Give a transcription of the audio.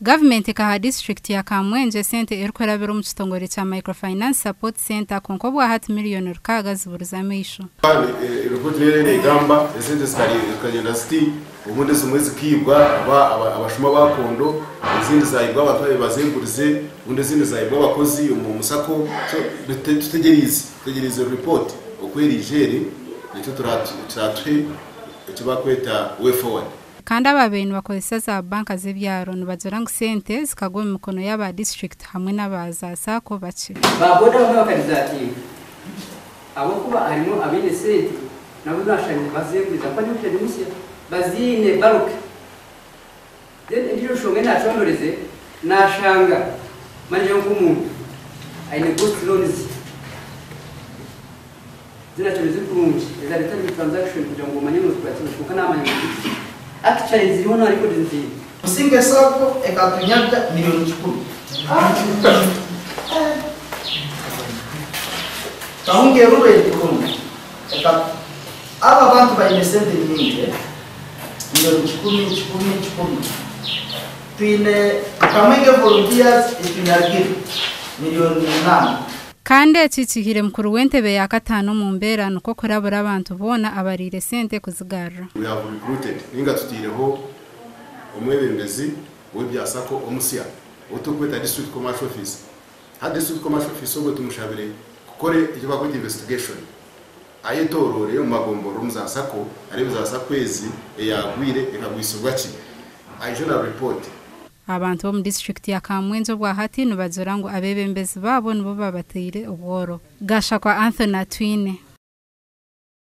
Government ka district ya Kamwenge sente erikorabira mu kitongore cha Microfinance Support Center konkobwa hati Miriyooni rukaga ziburuzamisho. Report rero igamba sente zikagenda sti ubundi zimwezi kibwa abashuma bakondo izindi zayibwa abatwaye bazengurize ubundi izindi zayibwa abakozi mu musako tutegereze report okweri jeri nicyo turatwe kibakweta way forward. Kandi ababeni bakozesa za banka z'ibyaro nibazora ngo sente zikagwa mu mikono y'aba district hamwe n'abaza sako bace baboda bakarizatinga abo kuba harimo abene sente nabo bashanye bazenguriza kwa nyuke n'umusiya bazine baruke ndiyo shonge nacondoreze nashanga manje nk'umuntu ayine ghost loans zinachoze kurungi eza leta ni transaction kugira ngo manye mu kuka n'amanye actually zibona ariko dinzi musinge sako ekatunyata Miriyooni 10 kahunge rube kurungi aba bantu bayine sente nyingi Miriyooni 10 twine Kamwenge volunteers itunyagire Miriyooni 8 kandi cicihire mukuru wentebe ya katano mu mbera nuko korabura abantu bona Abariire sente kuzigarra. We have recruited ninga tutireho umwebembezi webyasako omusiya utukweta district commercial office ha district commercial office obo tumushabire kukore icyo bakwita investigation ayitorore mu magomboro muzasako ari bizasakwezi eyagwire ekagwisubwa ki ayijona report. Abantu bo mu district ya Kamwenge bwa hati nibazora ngo abebembezi babo nibo babatire ubworo. Gasha kwa Ahonaaho twine.